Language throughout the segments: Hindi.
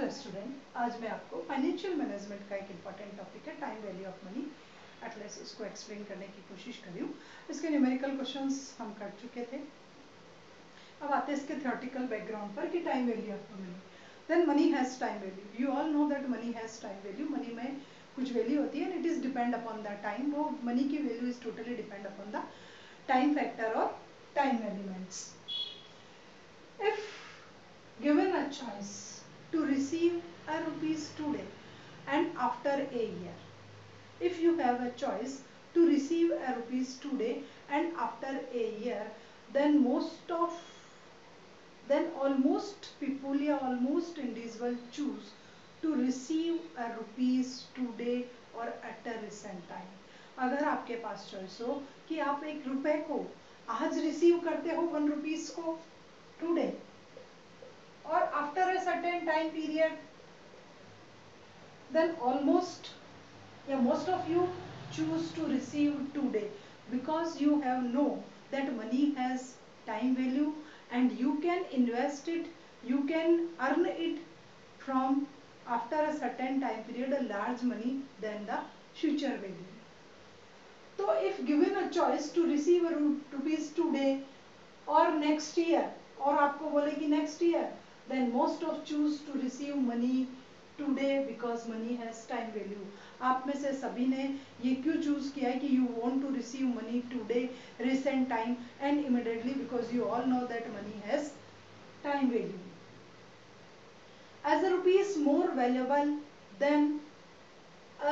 हेलो स्टूडेंट, आज मैं आपको फाइनेंशियल मैनेजमेंट का एक इम्पॉर्टेंट टॉपिक है time value of money at least इसको एक्सप्लेन करने की कोशिश करी हूँ। इसके न्यूमेरिकल क्वेश्चंस हम कर चुके थे। अब आते हैं इसके थ्योरेटिकल बैकग्राउंड पर कि time value of money. Then money has time value. You all know that money has time value. Money में कुछ वैल्यू होती है and it is depend upon the time. वो मनी की value is totally depend upon the time factor और time elements. If given a choice to receive a rupees today and after a year, if you have a choice to receive a rupees today and after a year, then almost people या almost individual choose to receive a rupees today or at a recent time. अगर आपके पास चॉइस हो कि आप एक रुपए को आज रिसीव करते हो 1 रुपीज को today or after a certain time period, then almost most of you choose to receive today because you have know that money has time value and you can invest it, you can earn it from after a certain time period a large money than the future value. So if given a choice to receive a rupees today or next year, और आपको बोले कि next year, then most of choose to receive money today because money has time value. आप में से सभी ने ये क्यों चूज किया है कि you want to receive money today, recent time and immediately because you all know that money has time value. As a rupee is more valuable than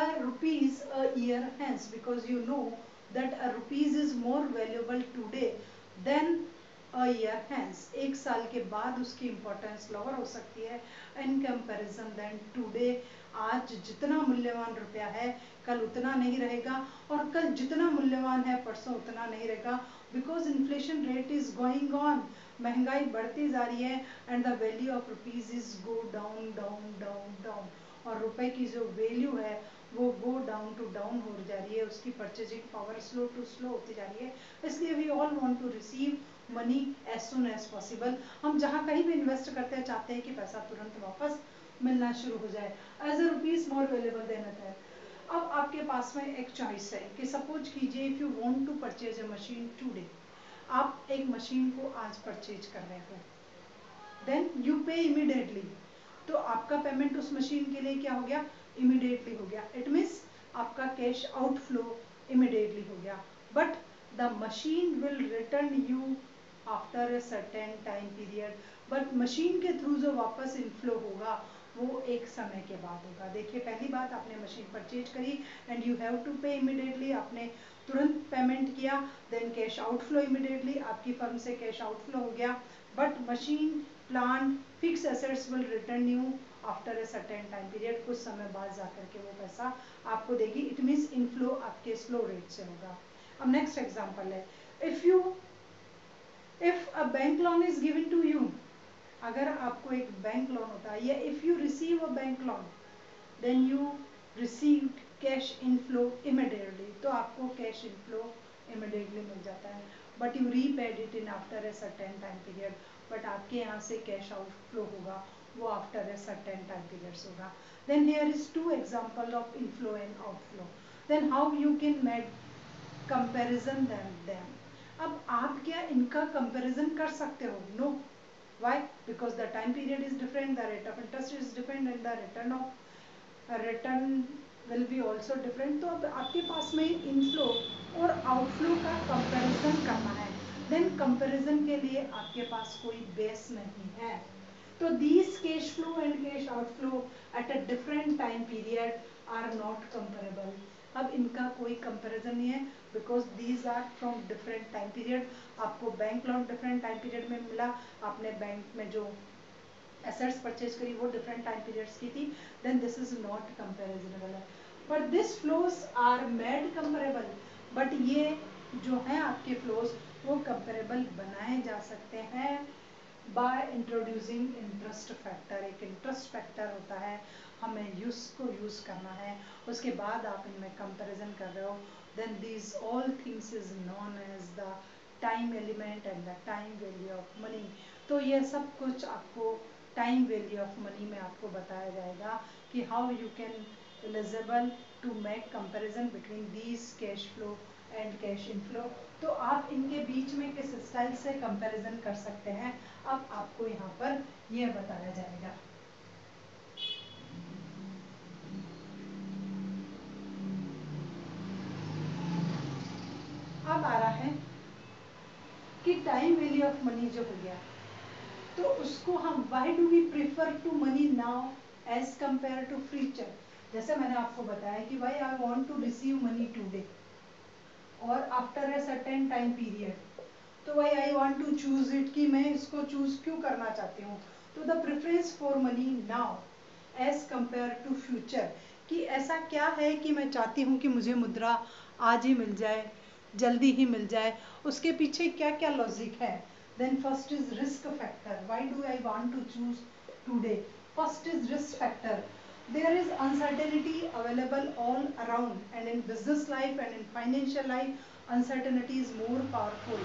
a rupees a year hence because you know that a rupees is more valuable today than a year hence. एक साल के बाद उसकी इम्पोर्टेंस लोअर हो सकती है इन कंपैरिजन देन टुडे. आज जितना मूल्यवान रुपया है कल उतना नहीं रहेगा और कल जितना मूल्यवान है परसों उतना नहीं रहेगा because inflation rate is going on. महंगाई बढ़ती जा रही है and the value of rupees is go down down down down और रुपए की जो वैल्यू है वो गो डाउन टू डाउन हो जा रही है. उसकी purchasing power slow to slow होती जा रही है. इसलिए we all want to receive money as soon as possible. हम जहाँ कहीं भी इन्वेस्ट करते हैं चाहते हैं कि पैसा तुरंत वापस मिलना शुरू हो जाए. As a rupees more available than other. अब आपके पास में एक चॉइस है कि सपोज कीजिए if you want to purchase a machine today. आप एक मशीन को आज परचेज कर रहे हो देन यू पे इमीडिएटली. तो आपका पेमेंट उस मशीन के लिए क्या हो गया? इमीडिएटली हो गया. इट मीन्स आपका कैश आउटफ्लो इमीडिएटली हो गया. But the machine will return you after a certain time period. But machine के थ्रू जो वापस इनफ्लो होगा वो एक समय के बाद होगा. देखिए पहली बात, आपने मशीन परचेज करी and you have to pay immediately. आपने तुरंत पेमेंट किया देन कैश आउटफ्लो इमीडिएटली. आपकी फर्म से कैश आउटफ्लो हो गया. But machine plant fix assets will return you after a certain time period. कुछ समय बाद जाकर के वो पैसा आपको देगी. इट मीन्स इनफ्लो आपके स्लो रेट से होगा. अब नेक्स्ट एग्जांपल है, if a bank loan is given to you. अगर आपको एक बैंक लोन होता है या if you receive a bank loan then you receive cash inflow immediately. तो आपको कैश इनफ्लो इमीडिएटली मिल जाता है but you repaid it in after a certain time period. But आपके यहाँ से कैश आउटफ्लो होगा वो after a certain time periods होगा. Then here is two example of inflow and outflow. Then how you can make comparison them. अब आप क्या इनका कंपैरिजन कर सकते हो? No. Why? Because the time period is different, the rate of interest is different and the return will be also different. तो अब आपके पास में इनफ्लो और आउटफ्लो का कंपैरिजन करना है. देन कंपैरिजन के लिए आपके पास कोई बेस नहीं है. तो these cash flow and cash outflow at a different time period are not comparable. अब इनका कोई कंपैरिजन नहीं है because these are from different time period. आपको bank loan different time period में मिला. आपने बैंक में जो एसेट्स परचेज करी वो डिफरेंट टाइम पीरियड्स की थी. Then this is not comparable. But this flows are made comparable. But ये जो है आपके फ्लोज वो कंपेरेबल बनाए जा सकते हैं बाय इंट्रोड्यूसिंग इंटरेस्ट फैक्टर. एक इंटरेस्ट फैक्टर होता है, हमें को यूज करना है. उसके बाद आप इनमें कंपेरिजन कर रहे हो. Then these all things is known as the time element and the time value of money. तो ये सब कुछ आपको टाइम वैल्यू ऑफ मनी में आपको बताया जाएगा कि how you can eligible to make comparison between these cash flow and cash inflow. तो आप इनके बीच में किस स्टाइल से कंपैरिजन कर सकते हैं, अब आपको यहाँ पर यह बताया जाएगा। अब आ रहा है कि टाइम वैल्यू ऑफ मनी जो हो गया, तो उसको हम why do we prefer to money now as compare to future. जैसे मैंने आपको बताया कि भाई I want to receive money today और after a certain time period, तो भाई I want to choose it कि मैं इसको चूज क्यों करना चाहती हूँ। तो the preference for money now as compare to future, कि ऐसा क्या है कि मैं चाहती हूँ कि मुझे मुद्रा आज ही मिल जाए, जल्दी ही मिल जाए, उसके पीछे क्या क्या लॉजिक है। Then first is risk factor, why do I want to choose today. First is risk factor, there is uncertainty available all around and in business life and in financial life uncertainty is more powerful।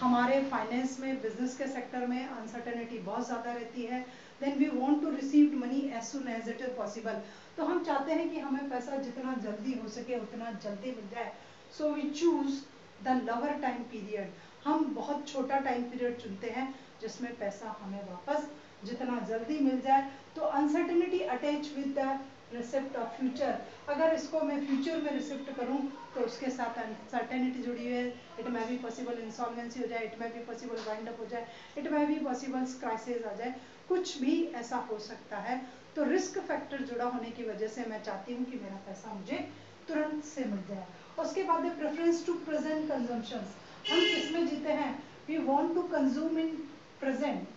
हमारे फाइनेंस में, बिजनेस के सेक्टर में अनसर्टेनिटी बहुत ज़्यादा रहती है। Then we want to receive money as soon as it is possible, तो हम चाहते हैं कि हमें पैसा जितना जल्दी हो सके उतना जल्दी मिल जाए। So we choose the lower time period, हम बहुत छोटा टाइम पीरियड चुनते हैं जिसमें पैसा हमें वापस जितना जल्दी मिल जाए। तो uncertainty attach with the receipt of future, अगर इसको मैं फ्यूचर में रिसिप्ट करूं तो उसके साथ अनसर्टेनिटी जुड़ी हुई है। It may be possible insolvency हो जाए, it may be possible wind up हो जाए, it may be possible crisis आ जाए, कुछ भी ऐसा हो सकता है। तो रिस्क फैक्टर जुड़ा होने की वजह से मैं चाहती हूँ कि मेरा पैसा मुझे तुरंत से मिल जाए। उसके बाद प्रेफरेंस टू प्रेजेंट कंजम्पशन, हम किसमें जीते हैं, we want to consume in present,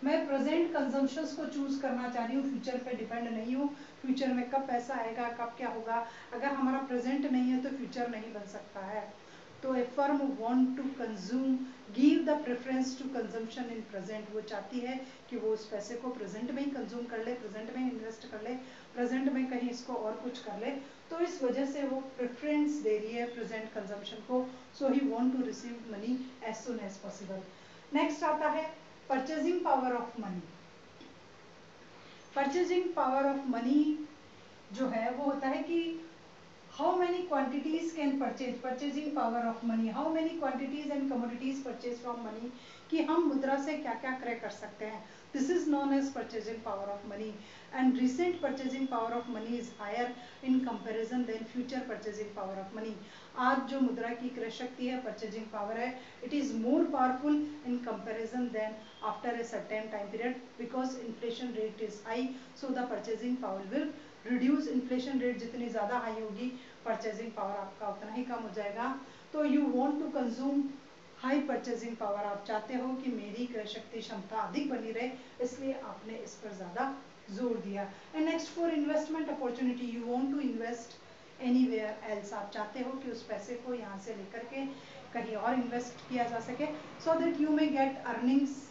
मैं प्रेजेंट कंजम्पशंस को चूज करना चाह रही हूँ, फ्यूचर पे डिपेंड नहीं हूँ। फ्यूचर में कब पैसा आएगा, कब क्या होगा, अगर हमारा प्रेजेंट नहीं है तो फ्यूचर नहीं बन सकता है। तो a firm want to consume, give the preference to consumption in present, वो चाहती है कि वो उस पैसे को प्रेजेंट में ही कंज्यूम कर ले, प्रेजेंट में इन्वेस्ट कर ले, प्रेजेंट में कहीं इसको और कुछ कर ले। तो इस वजह से वो प्रेफरेंस दे रही है प्रेजेंट कंजम्पशन को। So he want to receive money as soon as possible. Next आता है purchasing power of money. Purchasing power of money जो है वो होता है कि how many quantities can purchase, purchasing power of money, how many quantities and commodities purchase from money, कि हम मुद्रा से क्या क्या क्रय कर सकते हैं। This is known as purchasing power of money and recent purchasing power of money is higher in comparison than future purchasing power of money. आज जो मुद्रा की क्रय शक्ति है, परचेजिंग पावर है, it is more powerful in comparison than after a certain time period because inflation rate is high, so the purchasing power will reduce. Inflation rate जितनी ज़्यादा हाई होगी, परचेजिंग पावर आपका उतना ही कम हो जाएगा। तो you want to consume high purchasing power, आप चाहते हो कि मेरी क्रय शक्ति क्षमता अधिक बनी रहे, इसलिए आपने इस पर ज़्यादा जोर दिया। And next for investment opportunity, you want to invest anywhere else, आप चाहते हो कि उस पैसे को यहाँ से लेकर के कहीं और इन्वेस्ट किया जा सके, so that you may get earnings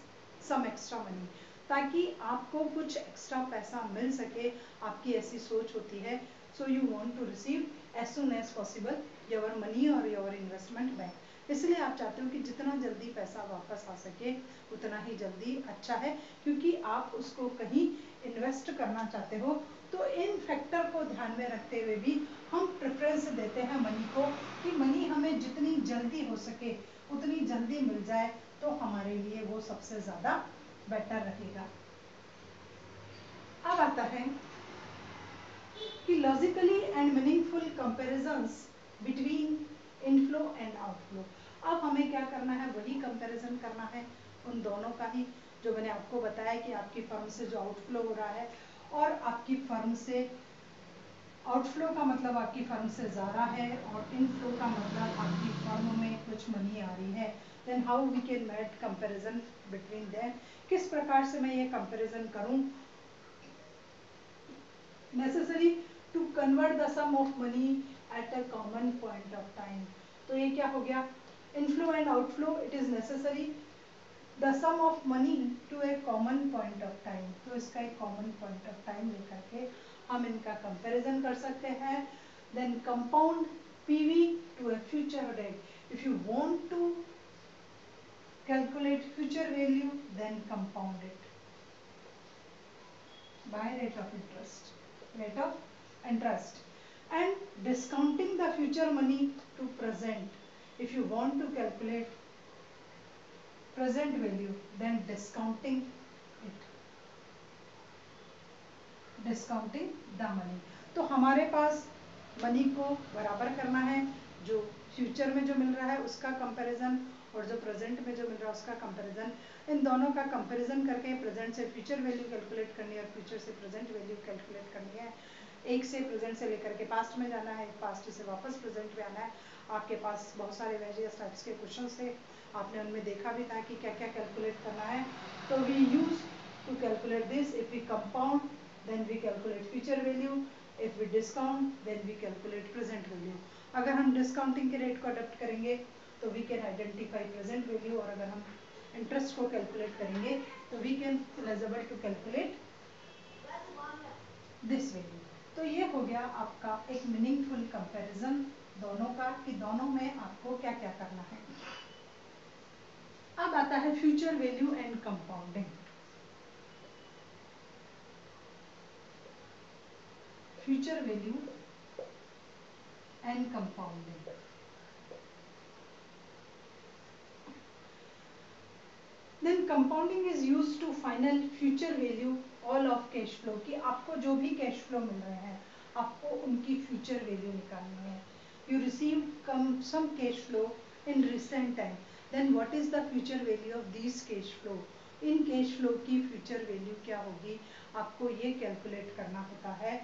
some extra money, ताकि आपको कुछ एक्स्ट्रा पैसा मिल सके, आपकी ऐसी सोच होती है। So you want to receive as soon as possible your money और योर इन्वेस्टमेंट बैक, इसलिए आप चाहते हो कि जितना जल्दी पैसा वापस आ सके उतना ही जल्दी अच्छा है, क्योंकि आप उसको कहीं इन्वेस्ट करना चाहते हो। तो इन फैक्टर को ध्यान में रखते हुए भी हम प्रेफरेंस देते हैं मनी को, कि मनी हमें जितनी जल्दी हो सके उतनी जल्दी मिल जाए, तो हमारे लिए वो सबसे ज़्यादा बेटर रहेगा। अब आता है कि logically and meaningful comparisons between inflow and outflow. अब हमें क्या करना है, वही कंपैरिजन करना है उन दोनों का ही, जो मैंने आपको बताया कि आपकी फर्म से जो आउटफ्लो हो रहा है और आपकी फर्म से, आउटफ्लो का मतलब आपकी फर्म से जा रहा है और इनफ्लो का मतलब आपकी फर्म में कुछ मनी आ रही है। Then how we can make comparison between them, किस प्रकार से मैं ये कंपैरिजन करूं। necessary to convert the sum of money at a common point of time। तो ये क्या हो गया, inflow and outflow, it is necessary the sum of money to a common point of time। तो इसका एक common point of time लेकर के हम इनका comparison कर सकते हैं। then compound PV to a future date, if you want to calculate future value then compound it। by rate of interest and discounting the future money to present. If you want to calculate present value, then discounting the money. तो हमारे पास मनी को बराबर करना है, जो फ्यूचर में जो मिल रहा है उसका कंपैरिजन और जो प्रेजेंट में जो मिल रहा है उसका कंपैरिजन. इन दोनों का कंपैरिजन करके प्रेजेंट से फ्यूचर वैल्यू कैलकुलेट करनी है और फ्यूचर से प्रेजेंट वैल्यू कैलकुलेट करनी है. एक से प्रेजेंट से लेकर के पास्ट में जाना है, पास्ट से वापस प्रेजेंट में आना है. आपके पास बहुत सारे वेरियस टाइप्स के क्वेश्चंस थे, आपने उनमें देखा भी था कि क्या क्या कैलकुलेट करना है. तो we use to calculate this. If we compound then we calculate future value. If we discount then we calculate present value. अगर हम डिस्काउंटिंग के रेट को अडॉप्ट करेंगे तो we can identify present value, और अगर हम इंटरेस्ट को कैलकुलेट करेंगे तो we can eligible to calculate this value. तो ये हो गया आपका एक मीनिंगफुल कंपैरिजन दोनों का, कि दोनों में आपको क्या क्या करना है. अब आता है future value and compounding. Future value and compounding. Then compounding is used to final future value all of cash flow, कि आपको जो भी कैश फ्लो मिल रहे हैं आपको उनकी फ्यूचर वैल्यू निकालनी है. You received some cash flow in recent time, then what is the future value of these cash flow. In cash flow की फ्यूचर वैल्यू क्या होगी, आपको ये कैलकुलेट करना होता है.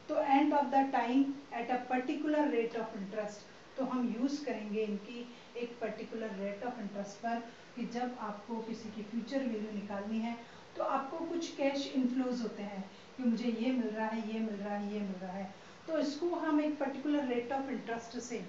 तो end of the time at a particular rate of interest, तो हम यूज करेंगे इनकी एक पर्टिकुलर रेट ऑफ इंटरेस्ट पर, कि जब आपको किसी की फ्यूचर वैल्यू निकालनी है तो आपको कुछ कैश इनफ्लोज होते हैं कि मुझे ये मिल रहा है, ये मिल रहा है, ये मिल रहा है. तो इसको हम एक पर्टिकुलर रेट ऑफ इंटरेस्ट से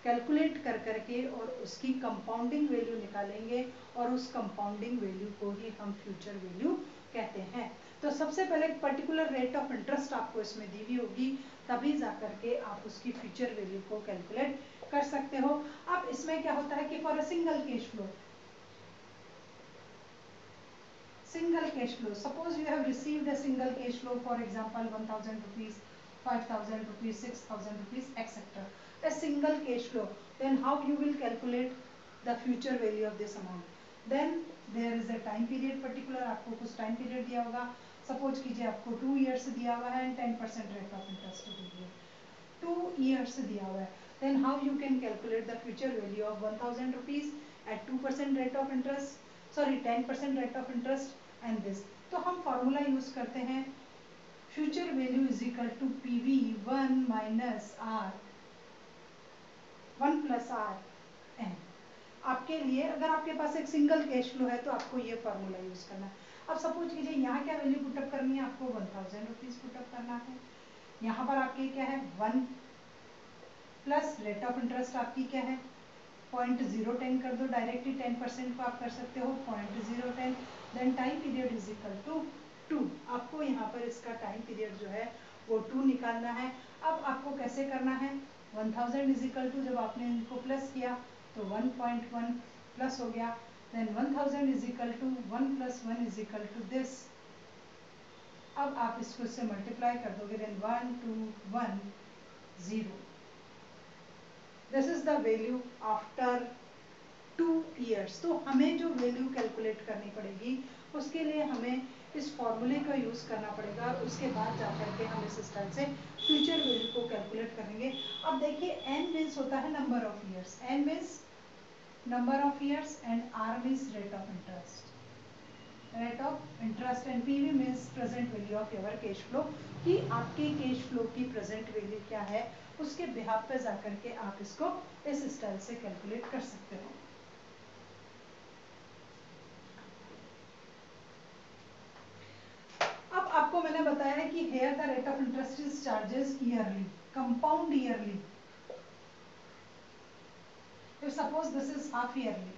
कैलकुलेट कर करके और उसकी कंपाउंडिंग वैल्यू निकालेंगे, और उस कंपाउंडिंग वैल्यू को ही हम फ्यूचर वैल्यू कहते हैं. तो सबसे पहले एक पर्टिकुलर रेट ऑफ इंटरेस्ट आपको इसमें दी हुई होगी, तभी जाकर के आप उसकी फ्यूचर वैल्यू को कैलकुलेट कर सकते हो. अब इसमें क्या होता है कि for a single cash flow, suppose you have received a single cash flow, for example 1000 rupees, 5000 rupees, 6000 rupees etcetera, a single cash flow. Then how you will calculate the future value of this amount? Then there is a time period particular, आपको कुछ टाइम पीरियड दिया होगा. सपोज कीजिए आपको 2 years दिया हुआ है एंड 10% रेट ऑफ इंटरेस्ट दीजिए. 2 years दिया हुआ है. Then how you can calculate the future value of 1000 rupees at 2% rate of interest, sorry 10% rate of interest and this. तो हम फॉर्मूला यूज करते हैं, future value is equal to PV 1 minus R 1 plus RN. आपके लिए अगर आपके पास एक सिंगल कैश फ्लो है तो आपको ये फॉर्मूला यूज करना है. अब सपोज कीजिए यहाँ क्या वैल्यू पुटअप करनी है, आपको 1000 रुपीज पुटअप करना है. यहाँ पर आपके क्या है 1 प्लस रेट ऑफ इंटरेस्ट आपकी क्या है 0.010 कर दो, डायरेक्टली 10% को आप कर सकते हो 0.010. Then time period is equal to 2. आपको यहाँ पर इसका टाइम पीरियड जो है वो 2 निकालना है. अब आपको कैसे करना है, 1000 इज इक्वल टू, जब आपने इनको प्लस किया तो 1.1 प्लस हो गया. Then 1000 is equal to 1 + 1 is equal to this. अब आप इसको इससे मल्टीप्लाई कर दोगे, then 1 2 1 0. This is the value after 2 years. तो हमें जो वैल्यू कैलकुलेट करनी पड़ेगी उसके लिए हमें इस फॉर्मूले का यूज करना पड़ेगा. उसके बाद जाकर के हम इस स्टाइल से फ्यूचर वैल्यू को कैलकुलेट करेंगे. अब देखिए n मीन्स होता है number of years, n means number of years and r means rate of interest and PV means present value of your cash flow, कि आपके कैश फ्लो की प्रेजेंट वैल्यू क्या है, उसके बिहाफ पे जाकर के आप इसको इस स्टाइल से कैलकुलेट कर सकते हो. अब आपको मैंने बताया है कि here the rate of interest is charges yearly, compound yearly. If suppose this is half yearly,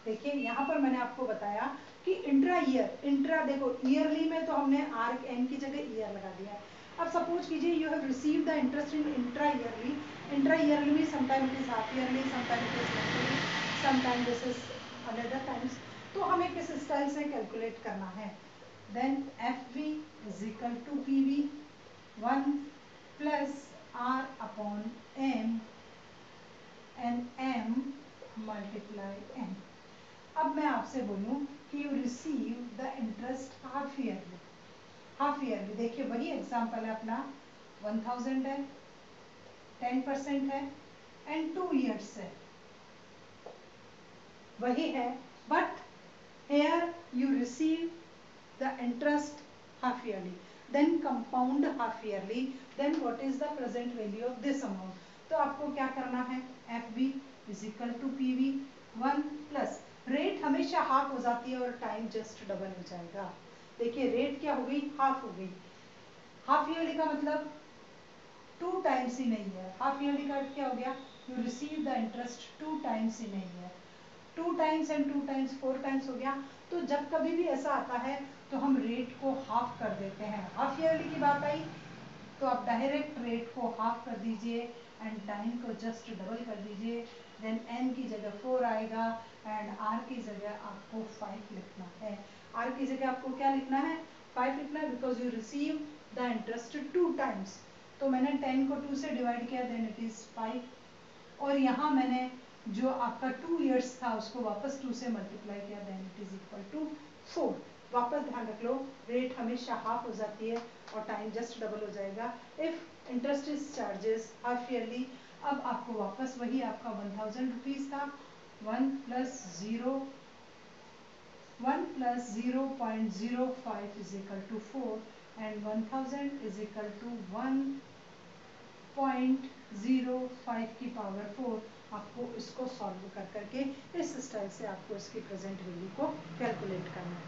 देखिए यहाँ पर मैंने आपको बताया कि इंट्रा देखो ईयरली में तो हमने आर एन की जगह ईयर लगा दिया है. अब सपोज कीजिए you have receive the interest in intra yearly में sometime it is half yearly, sometime it is monthly, sometime this is another times. तो हमें किस स्टाइल से कैलकुलेट करना है, then FV is equal to PV 1 plus R upon M and M multiply N. अब मैं आपसे बोलूं कि you receive the interest half yearly. Half yearly देखिए वही एग्जाम्पल है अपना 1000 है, 10% है एंड 2 years है, वही है. But here you receive the interest half yearly, then compound half yearly, then what is the present value of this amount. तो आपको क्या करना है, FB is equal to PV 1 plus rate हमेशा हाफ हो जाती है और टाइम जस्ट डबल हो जाएगा. देखिए रेट क्या हो गई, हाफ हो गई. हाफ ईयरली का मतलब 2 times ही नहीं है. हाफ ईयरली का क्या हो गया, you receive the interest 2 times ही नहीं है. 2 times एंड 2 times 4 times हो गया. तो जब कभी भी ऐसा आता है तो हम रेट को हाफ कर देते हैं. हाफ ईयरली की बात आई तो आप डायरेक्ट रेट को हाफ कर दीजिए एंड टाइम को जस्ट डबल कर दीजिए. देन एन की जगह 4 आएगा एंड आर की जगह आपको 5 लिखना है. आर की जगह आपको क्या लिखना है, 5 लिखना है because you receive the interest 2 times. तो मैंने 10 को 2 से डिवाइड किया देन इट इज 5. और यहाँ मैंने जो आपका 2 years था उसको वापस 2 से मल्टीप्लाई किया then it is equal to 4. वापस ध्यान रख लो रेट हमेशा हाफ हो जाती है और टाइम जस्ट डबल हो जाएगा if interest is charges half yearly. अब आपको वापस वही आपका 1000 रुपीज था 1 plus 0.05 is equal to 4 and 1000 is equal to 1.05 की पावर 4. आपको इसको सॉल्व कर करके इस स्टाइल से आपको इसकी प्रेजेंट वैल्यू को कैलकुलेट करना है.